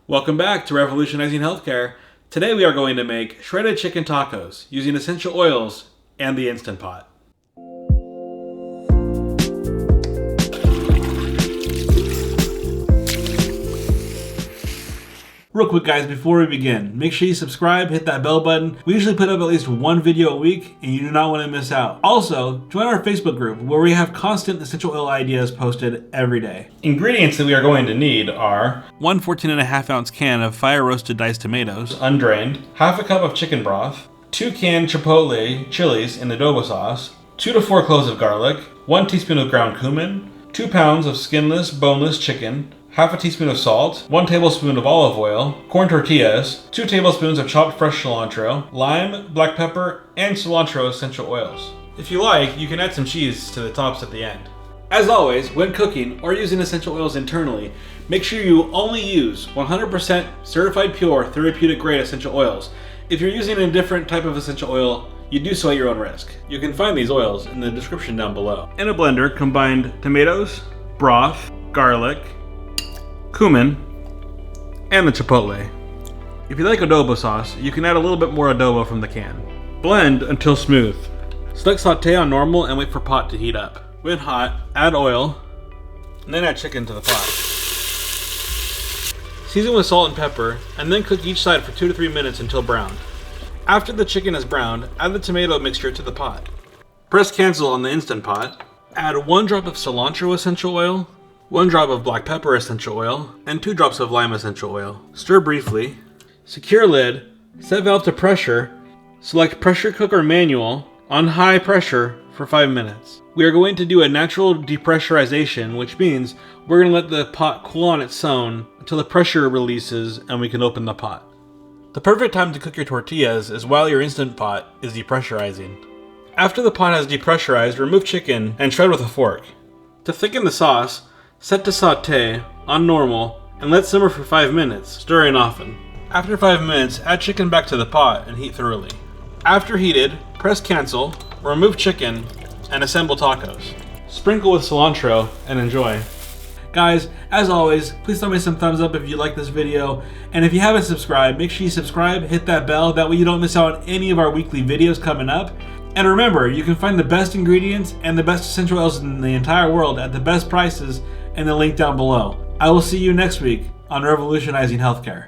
Welcome back to Revolutionizing Healthcare. Today we are going to make shredded chicken tacos using essential oils and the Instant Pot. Real quick guys, before we begin, make sure you subscribe, hit that bell button. We usually put up at least one video a week and you do not want to miss out. Also, join our Facebook group where we have constant essential oil ideas posted every day. Ingredients that we are going to need are 1 14.5 ounce can of fire roasted diced tomatoes, undrained, half a cup of chicken broth, 2 canned chipotle chilies in adobo sauce, 2 to 4 cloves of garlic, 1 teaspoon of ground cumin, 2 pounds of skinless, boneless chicken, half a teaspoon of salt, 1 tablespoon of olive oil, corn tortillas, 2 tablespoons of chopped fresh cilantro, lime, black pepper, and cilantro essential oils. If you like, you can add some cheese to the tops at the end. As always, when cooking or using essential oils internally, make sure you only use 100% certified pure therapeutic grade essential oils. If you're using a different type of essential oil, you do so at your own risk. You can find these oils in the description down below. In a blender, combine tomatoes, broth, garlic, cumin, and the chipotle. If you like adobo sauce, you can add a little bit more adobo from the can. Blend until smooth. Select saute on normal and wait for pot to heat up. When hot, add oil, and then add chicken to the pot. Season with salt and pepper, and then cook each side for 2 to 3 minutes until browned. After the chicken is browned, add the tomato mixture to the pot. Press cancel on the Instant Pot. Add 1 drop of cilantro essential oil, 1 drop of black pepper essential oil, and 2 drops of lime essential oil. Stir briefly. Secure lid. Set valve to pressure. Select pressure cooker manual on high pressure for 5 minutes. We are going to do a natural depressurization, which means we're going to let the pot cool on its own until the pressure releases and we can open the pot. The perfect time to cook your tortillas is while your Instant Pot is depressurizing. After the pot has depressurized, remove chicken and shred with a fork. To thicken the sauce, set to saute on normal and let simmer for 5 minutes, stirring often. After 5 minutes, add chicken back to the pot and heat thoroughly. After heated, press cancel, remove chicken, and assemble tacos. Sprinkle with cilantro and enjoy. Guys, as always, please throw me some thumbs up if you like this video, and if you haven't subscribed, make sure you subscribe, hit that bell, that way you don't miss out on any of our weekly videos coming up. And remember, you can find the best ingredients and the best essential oils in the entire world at the best prices in the link down below. I will see you next week on Revolutionizing Healthcare.